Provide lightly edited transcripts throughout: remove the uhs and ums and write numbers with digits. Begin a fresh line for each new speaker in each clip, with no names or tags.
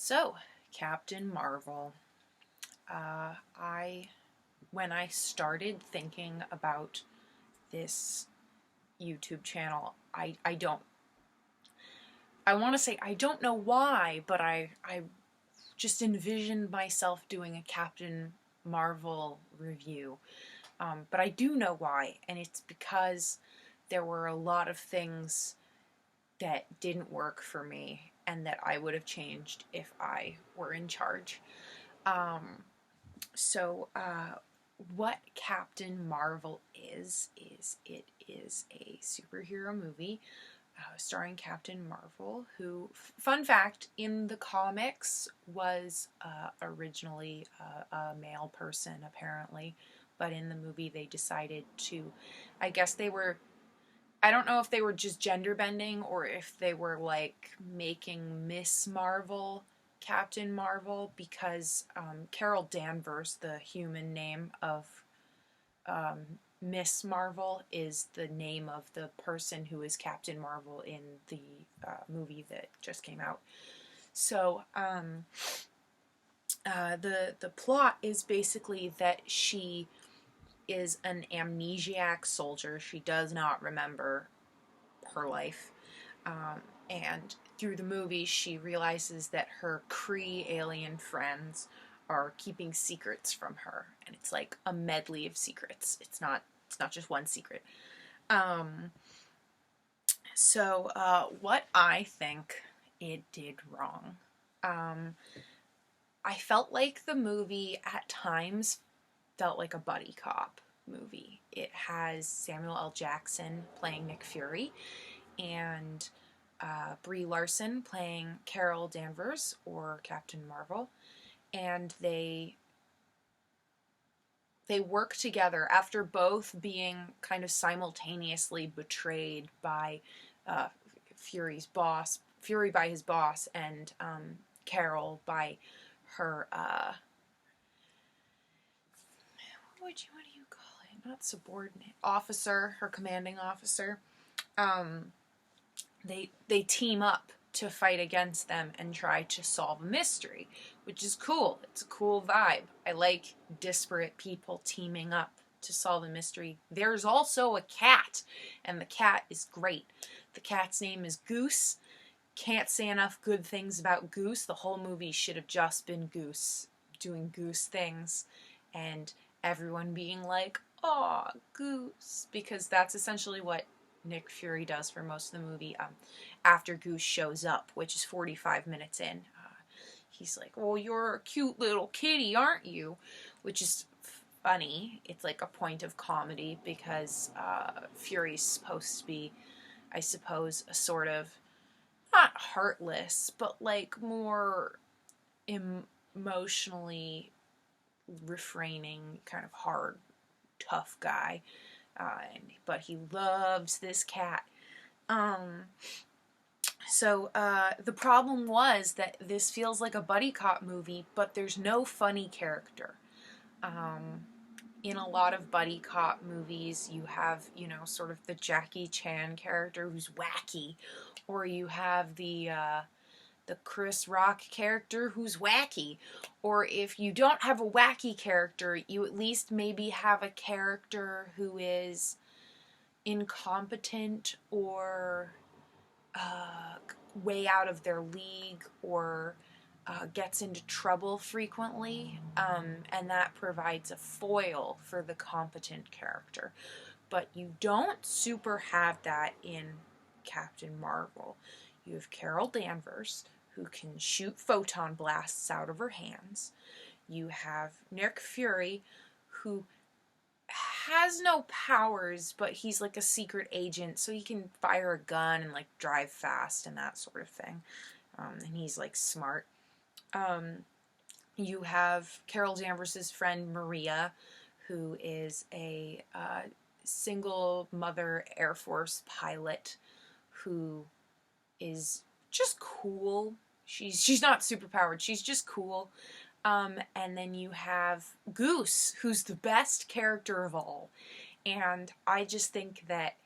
So, Captain Marvel. I when I started thinking about this YouTube channel, I want to say I don't know why, but I just envisioned myself doing a Captain Marvel review. But I do know why, and it's because there were a lot of things that didn't work for me and that I would have changed if I were in charge. Um, So, what Captain Marvel is it is a superhero movie starring Captain Marvel, who, fun fact, in the comics was originally a male person, apparently, but in the movie they decided to, I guess they were, I don't know if they were just gender bending or if they were like making Miss Marvel Captain Marvel because Carol Danvers, the human name of um, Miss Marvel, is the name of the person who is Captain Marvel in the movie that just came out. So the plot is basically that she is an amnesiac soldier. She does not remember her life. And through the movie, she realizes that her Kree alien friends are keeping secrets from her, and it's like a medley of secrets. It's not just one secret. Um, what I think it did wrong. Um, I felt like the movie at times felt like a buddy cop movie. It has Samuel L. Jackson playing Nick Fury and Brie Larson playing Carol Danvers or Captain Marvel, and they work together after both being kind of simultaneously betrayed by uh, Fury by his boss, and Carol by her what do you call it? Not subordinate officer, her commanding officer. Um, they team up to fight against them and try to solve a mystery, which is cool. It's a cool vibe. I like disparate people teaming up to solve a mystery. There's also a cat, and the cat is great. The cat's name is Goose. Can't say enough good things about Goose. The whole movie should have just been Goose doing Goose things, and everyone being like, "Aw, Goose," because that's essentially what Nick Fury does for most of the movie. After Goose shows up, which is 45 minutes in, he's like, "Well, you're a cute little kitty, aren't you?" Which is funny. It's like a point of comedy because Fury's supposed to be, I suppose, a sort of not heartless, but like more emotionally refraining, kind of hard, tough guy. But he loves this cat. The problem was that this feels like a buddy cop movie, but there's no funny character. Um, in a lot of buddy cop movies, you have, sort of the Jackie Chan character who's wacky, or you have the Chris Rock character who's wacky. Or if you don't have a wacky character, you at least maybe have a character who is incompetent or way out of their league or gets into trouble frequently, and that provides a foil for the competent character. But you don't super have that in Captain Marvel. You have Carol Danvers, who can shoot photon blasts out of her hands. You have Nick Fury, who has no powers, but he's like a secret agent, so he can fire a gun and like drive fast and that sort of thing. And he's like smart. You have Carol Danvers' friend Maria, who is a single mother Air Force pilot who is just cool. She's not superpowered. She's just cool. And then you have Goose, who's the best character of all. And I just think that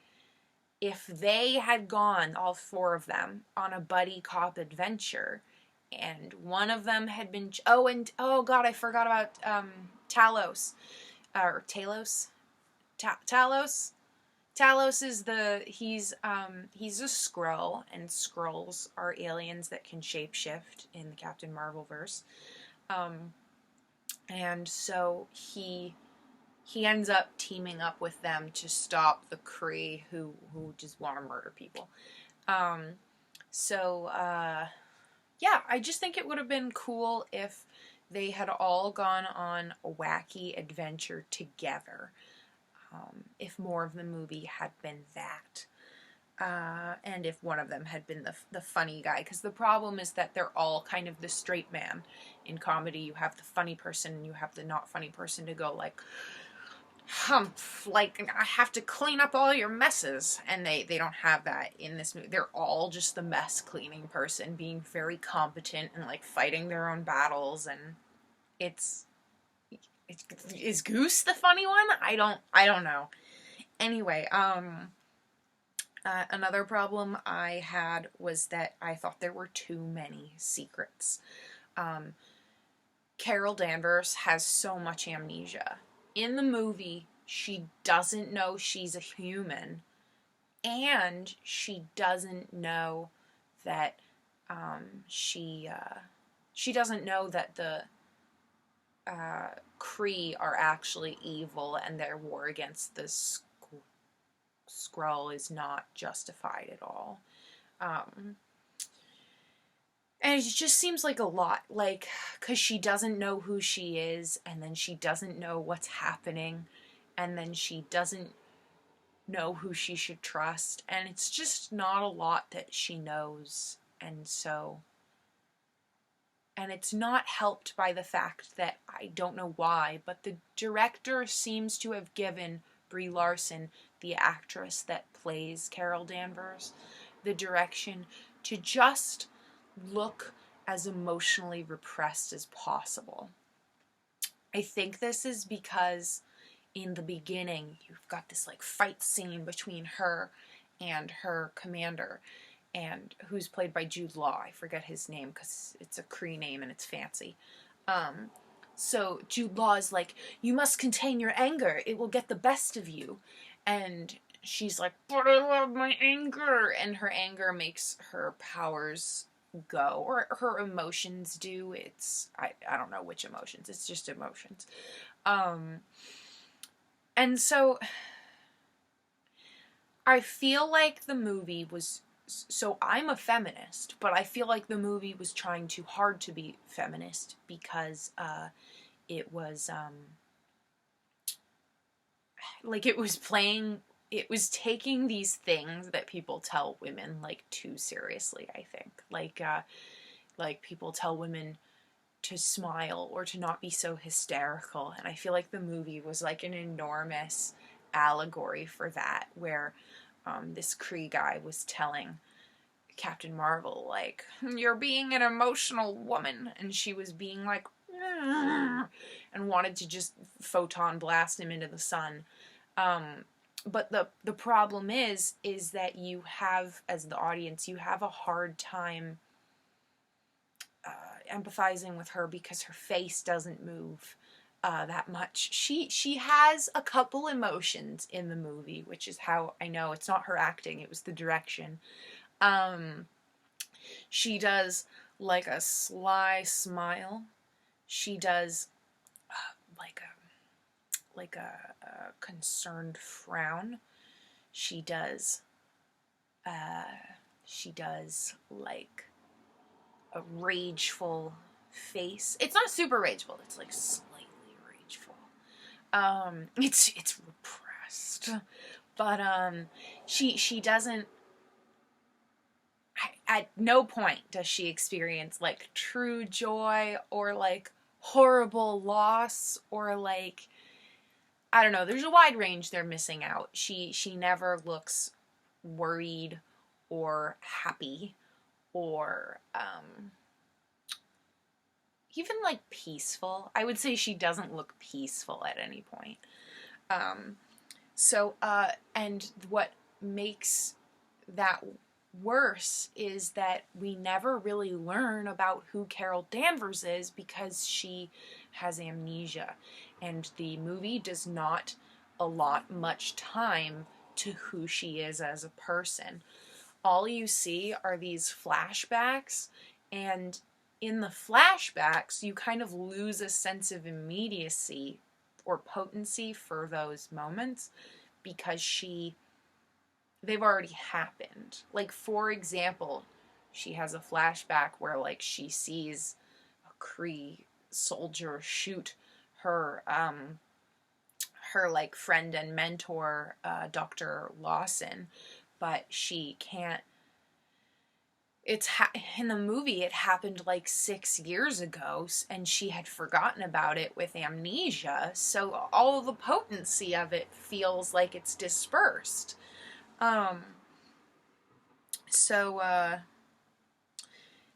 if they had gone, all four of them, on a buddy cop adventure, and one of them had been, oh god, I forgot about Talos, or Talos, Talos. Talos is he's a Skrull, and Skrulls are aliens that can shapeshift in the Captain Marvel verse. And so he ends up teaming up with them to stop the Kree who just want to murder people. Yeah, I just think it would have been cool if they had all gone on a wacky adventure together. If more of the movie had been that. And if one of them had been the funny guy. Because the problem is that they're all kind of the straight man. In comedy, you have the funny person and you have the not funny person to go like, humph, like, I have to clean up all your messes. And they don't have that in this movie. They're all just the mess cleaning person, being very competent and like fighting their own battles. And is Goose the funny one? I don't know. Anyway, another problem I had was that I thought there were too many secrets. Carol Danvers has so much amnesia. In the movie, she doesn't know she's a human, and she doesn't know that she doesn't know that the Kree are actually evil, and their war against the Skrull is not justified at all. And it just seems like a lot, like, because she doesn't know who she is, and then she doesn't know what's happening, and then she doesn't know who she should trust, and it's just not a lot that she knows, and it's not helped by the fact that, I don't know why, but the director seems to have given Brie Larson, the actress that plays Carol Danvers, the direction to just look as emotionally repressed as possible. I think this is because in the beginning you've got this like fight scene between her and her commander, and who's played by Jude Law. I forget his name because it's a Kree name and it's fancy. So Jude Law is like, you must contain your anger, it will get the best of you. And she's like, but I love my anger. And her anger makes her powers go, or her emotions do. I don't know which emotions, it's just emotions. And so I feel like the movie was, so I'm a feminist, but I feel like the movie was trying too hard to be feminist because it was like it was taking these things that people tell women like too seriously, I think. Like people tell women to smile or to not be so hysterical, and I feel like the movie was like an enormous allegory for that, where this Kree guy was telling Captain Marvel, like, you're being an emotional woman, and she was being like, and wanted to just photon blast him into the sun. But the problem is that you have, as the audience, you have a hard time empathizing with her because her face doesn't move that much. She has a couple emotions in the movie, which is how I know it's not her acting, it was the direction. She does like a sly smile. She does like a concerned frown. She does like a rageful face. It's not super rageful. It's like slightly rageful. It's repressed, but she doesn't. At no point does she experience like true joy or like horrible loss or like, I don't know. There's a wide range they're missing out. She never looks worried or happy or even like peaceful. I would say she doesn't look peaceful at any point. And what makes that worse is that we never really learn about who Carol Danvers is because she has amnesia. And the movie does not allot much time to who she is as a person. All you see are these flashbacks, and in the flashbacks, you kind of lose a sense of immediacy or potency for those moments because they've already happened. Like, for example, she has a flashback where, like, she sees a Kree soldier shoot her, her, like, friend and mentor, Dr. Lawson, but she can't. In the movie, it happened like 6 years ago, and she had forgotten about it with amnesia, so all of the potency of it feels like it's dispersed. Um, so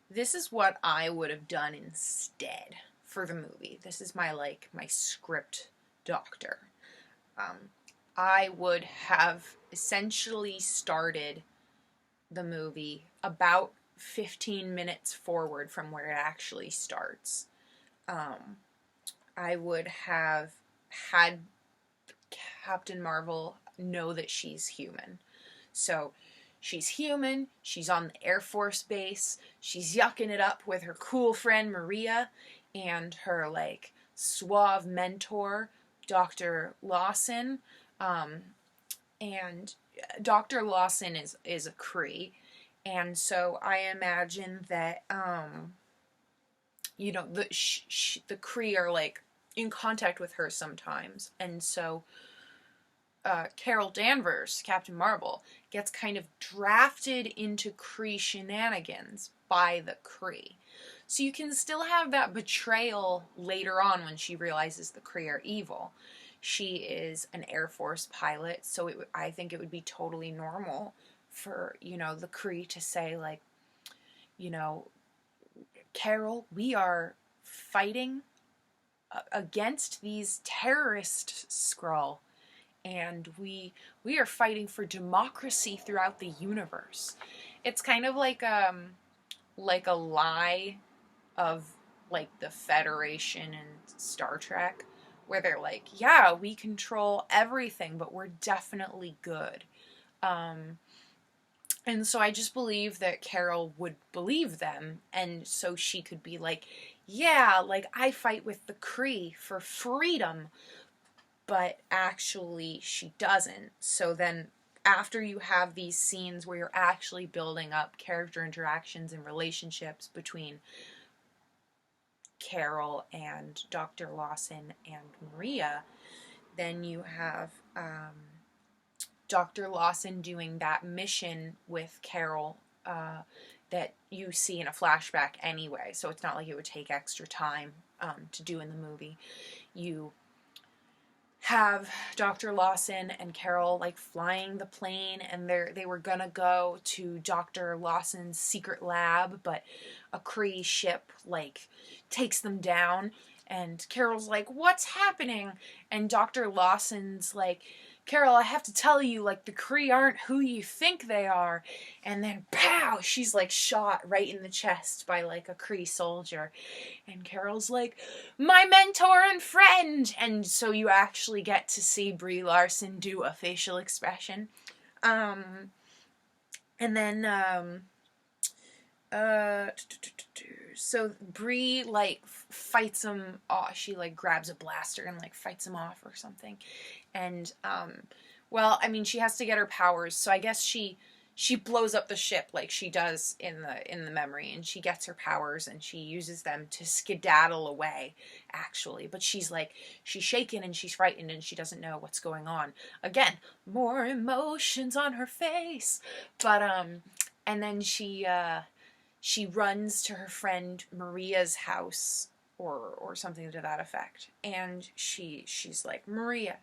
this is what I would have done instead for the movie. This is my script doctor. I would have essentially started the movie about 15 minutes forward from where it actually starts. I would have had Captain Marvel know that she's human. So she's human, she's on the Air Force base, she's yucking it up with her cool friend Maria and her, like, suave mentor, Dr. Lawson. And Dr. Lawson is a Kree, and so I imagine that the Kree are, like, in contact with her sometimes, and so Carol Danvers, Captain Marvel, gets kind of drafted into Kree shenanigans by the Kree. So you can still have that betrayal later on when she realizes the Kree are evil. She is an Air Force pilot, so I think it would be totally normal for, the Kree to say, like, Carol, we are fighting against these terrorist Skrull, and we are fighting for democracy throughout the universe. It's kind of like a lie of, like, the Federation and Star Trek, where they're like, yeah, we control everything, but we're definitely good. And so I just believe that Carol would believe them, and so she could be like, yeah, like, I fight with the Kree for freedom, but actually she doesn't. So then after you have these scenes where you're actually building up character interactions and relationships between Carol and Dr. Lawson and Maria, then you have Dr. Lawson doing that mission with Carol that you see in a flashback anyway, so it's not like it would take extra time to do in the movie. You have Dr. Lawson and Carol, like, flying the plane, and they were gonna go to Dr. Lawson's secret lab, but a Kree ship, like, takes them down, and Carol's like, what's happening? And Dr. Lawson's like, Carol, I have to tell you, like, the Kree aren't who you think they are. And then, pow, she's, like, shot right in the chest by, like, a Kree soldier. And Carol's like, my mentor and friend! And so you actually get to see Brie Larson do a facial expression. And then, so Brie, like, fights him off. She, like, grabs a blaster and, like, fights him off or something. And, well, I mean, she has to get her powers, so I guess she blows up the ship like she does in the memory, and she gets her powers and she uses them to skedaddle away, actually. But she's shaken and she's frightened and she doesn't know what's going on. Again, more emotions on her face. But, and then she runs to her friend Maria's house or something to that effect. And she's like, Maria,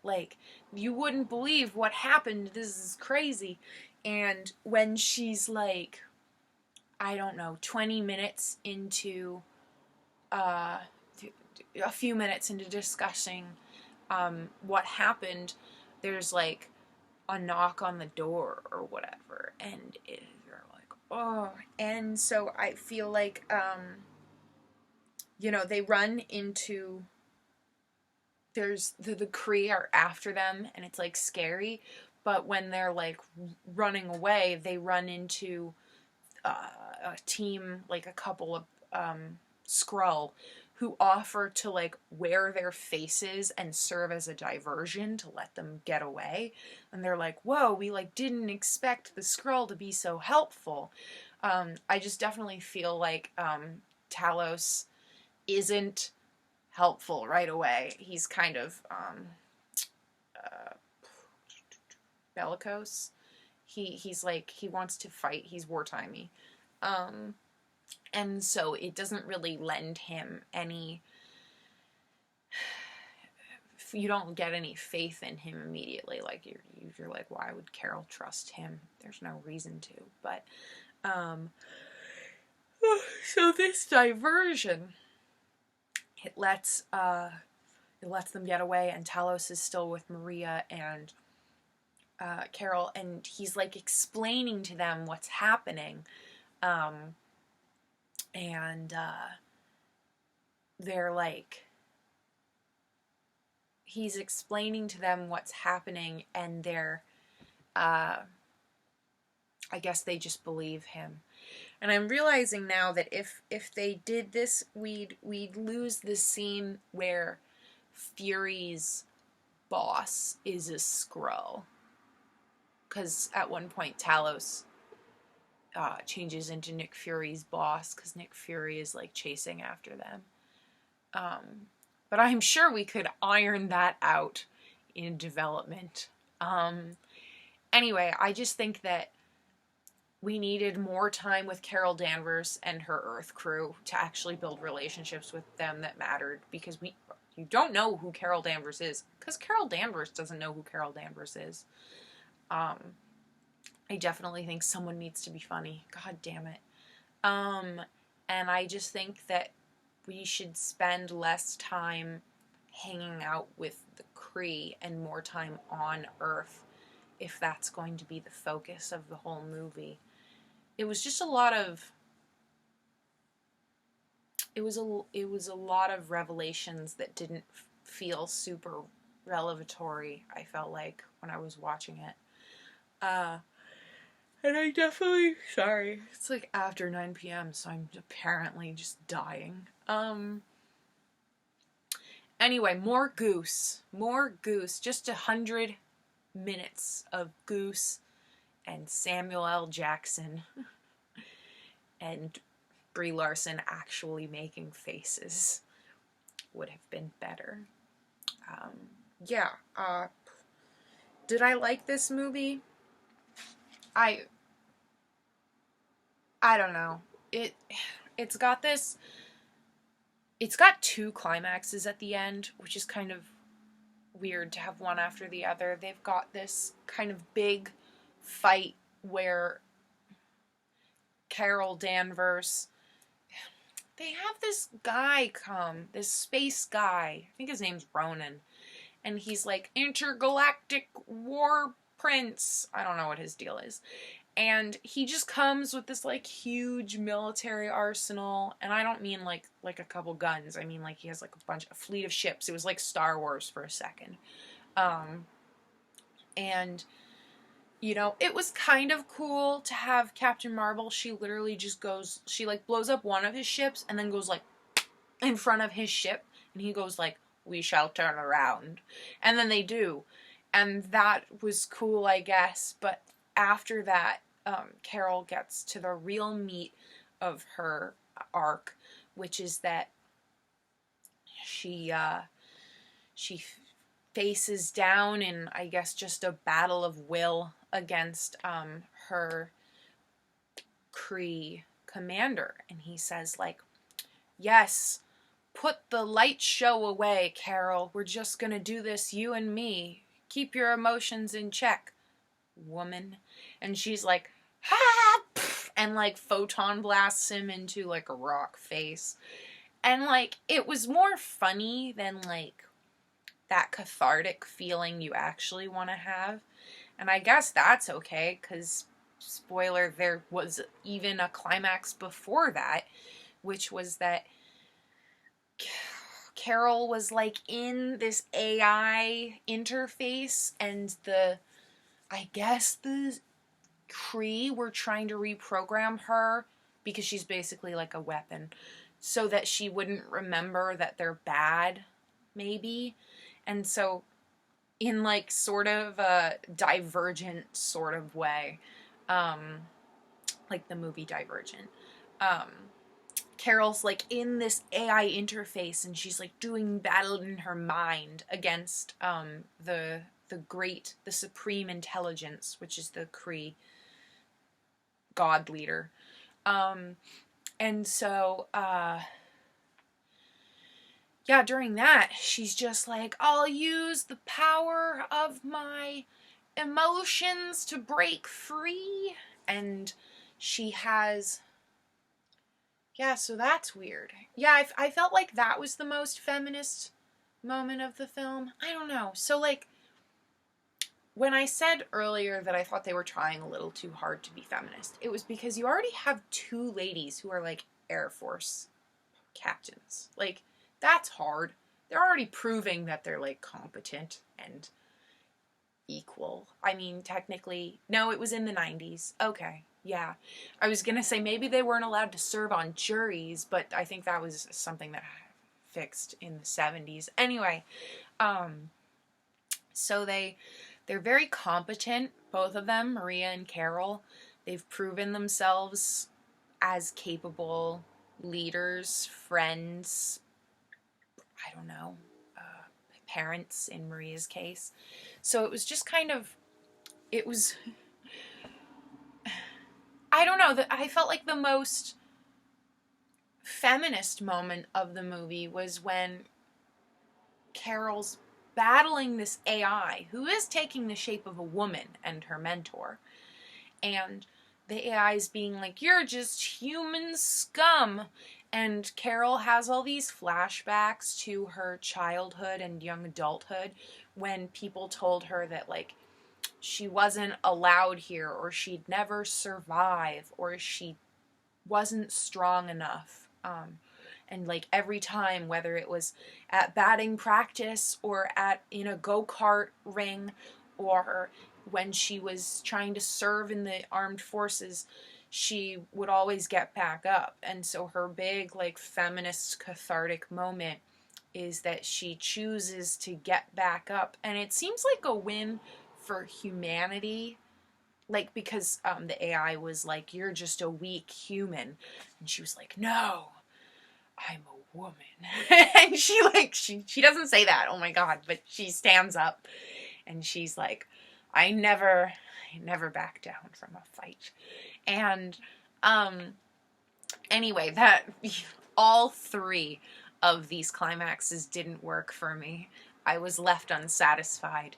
like, you wouldn't believe what happened. This is crazy. And when she's, like, I don't know, 20 minutes into, a few minutes into discussing what happened, there's, like, a knock on the door or whatever. And Oh, and so I feel like, they run into, there's the Kree are after them, and it's like scary. But when they're like running away, they run into a team, like a couple of Skrull, who offer to like wear their faces and serve as a diversion to let them get away. And they're like, whoa, we like didn't expect the Skrull to be so helpful. I just definitely feel like Talos isn't helpful right away. He's kind of uh, bellicose. He's like, he wants to fight. He's wartimey. Um, and so it doesn't really lend him any, you don't get any faith in him immediately. Like you're like, why would Carol trust him? There's no reason to. But so this diversion, it lets them get away, and Talos is still with Maria and Carol, and he's like explaining to them what's happening, and they're like, he's explaining to them what's happening, and they're I guess they just believe him. And I'm realizing now that if they did this, we'd lose the scene where Fury's boss is a Skrull. Because at one point Talos changes into Nick Fury's boss, because Nick Fury is like chasing after them. But I'm sure we could iron that out in development. Anyway, I just think that we needed more time with Carol Danvers and her Earth crew to actually build relationships with them that mattered, because you don't know who Carol Danvers is, because Carol Danvers doesn't know who Carol Danvers is. I definitely think someone needs to be funny. God damn it. And I just think that we should spend less time hanging out with the Kree and more time on Earth, if that's going to be the focus of the whole movie. It was just a lot of it was a lot of revelations that didn't feel super revelatory, I felt like, when I was watching it. And I definitely, sorry, it's like after 9 p.m, so I'm apparently just dying. Anyway, more Goose, just 100 minutes of Goose and Samuel L. Jackson and Brie Larson actually making faces would have been better. Did I like this movie? I don't know. It's got two climaxes at the end, which is kind of weird to have one after the other. They've got this kind of big fight where Carol Danvers, they have this guy come, this space guy, I think his name's Ronan, and he's like intergalactic war prince. I don't know what his deal is. And he just comes with this like huge military arsenal, and I don't mean like a couple guns. I mean like he has like a fleet of ships. It was like Star Wars for a second. And it was kind of cool to have Captain Marvel. She literally just goes, she like blows up one of his ships and then goes like in front of his ship, and he goes like, "We shall turn around." And then they do. And that was cool, I guess. But after that, Carol gets to the real meat of her arc, which is that she faces down in, I guess, just a battle of will against her Kree commander. And he says, like, "Yes, put the light show away, Carol. We're just gonna do this, you and me. Keep your emotions in check, woman." And she's like, "Ha!" and like photon blasts him into like a rock face. And like, it was more funny than like that cathartic feeling you actually want to have. And I guess that's okay, because spoiler, there was even a climax before that, which was that Carol was like in this AI interface, and I guess the Kree were trying to reprogram her because she's basically like a weapon, so that she wouldn't remember that they're bad, maybe. And so, in like sort of a Divergent sort of way, um, like the movie Divergent, um, Carol's like in this AI interface, and she's like doing battle in her mind against the supreme intelligence, which is the Kree god leader. And so yeah, during that, she's just like, I'll use the power of my emotions to break free. And she has, yeah, so that's weird. Yeah, I felt like that was the most feminist moment of the film. I don't know. So, like, when I said earlier that I thought they were trying a little too hard to be feminist, it was because you already have two ladies who are, like, Air Force captains. Like, that's hard. They're already proving that they're, like, competent and equal. I mean, technically, no, it was in the 90s. Okay, yeah. I was gonna say maybe they weren't allowed to serve on juries, but I think that was something that fixed in the 70s. Anyway, so they're very competent, both of them, Maria and Carol. They've proven themselves as capable leaders, friends, I don't know, parents in Maria's case. So it was just kind of, it was, I don't know, I felt like the most feminist moment of the movie was when Carol's battling this AI who is taking the shape of a woman and her mentor. And the AI is being like, you're just human scum. And Carol has all these flashbacks to her childhood and young adulthood when people told her that, like, she wasn't allowed here, or she'd never survive, or she wasn't strong enough. And like every time, whether it was at batting practice or in a go-kart ring, or when she was trying to serve in the armed forces, she would always get back up. And so her big, like, feminist cathartic moment is that she chooses to get back up. And it seems like a win for humanity, like, because the AI was like, you're just a weak human. And she was like, no, I'm a woman. And she doesn't say that, oh my god, but she stands up and she's like, I never back down from a fight. And anyway, that all three of these climaxes didn't work for me. I was left unsatisfied.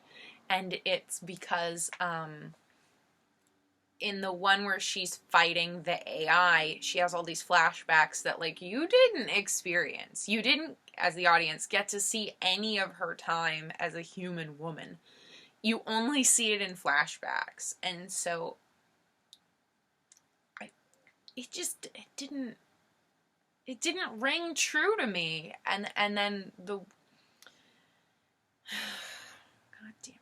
And it's because in the one where she's fighting the AI, she has all these flashbacks that, like, you didn't experience. You didn't, as the audience, get to see any of her time as a human woman. You only see it in flashbacks. And so it didn't ring true to me. And then God damn it.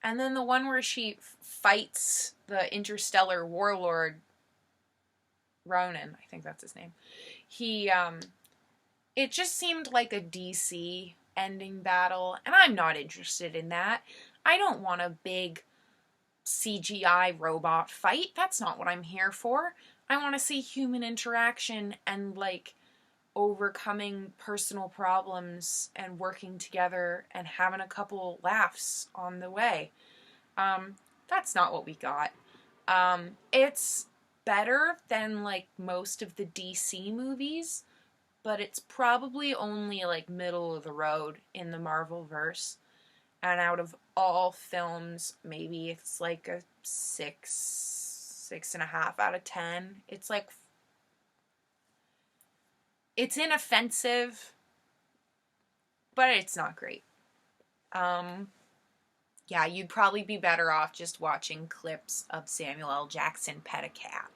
And then the one where she fights the interstellar warlord, Ronan, I think that's his name. He, it just seemed like a DC ending battle, and I'm not interested in that. I don't want a big CGI robot fight. That's not what I'm here for. I want to see human interaction and, like, overcoming personal problems and working together and having a couple laughs on the way. That's not what we got. It's better than, like, most of the DC movies, but it's probably only, like, middle of the road in the Marvel verse. And out of all films, maybe it's like a 6.5 out of 10. It's like, it's inoffensive, but it's not great. Yeah, you'd probably be better off just watching clips of Samuel L. Jackson pet a cat.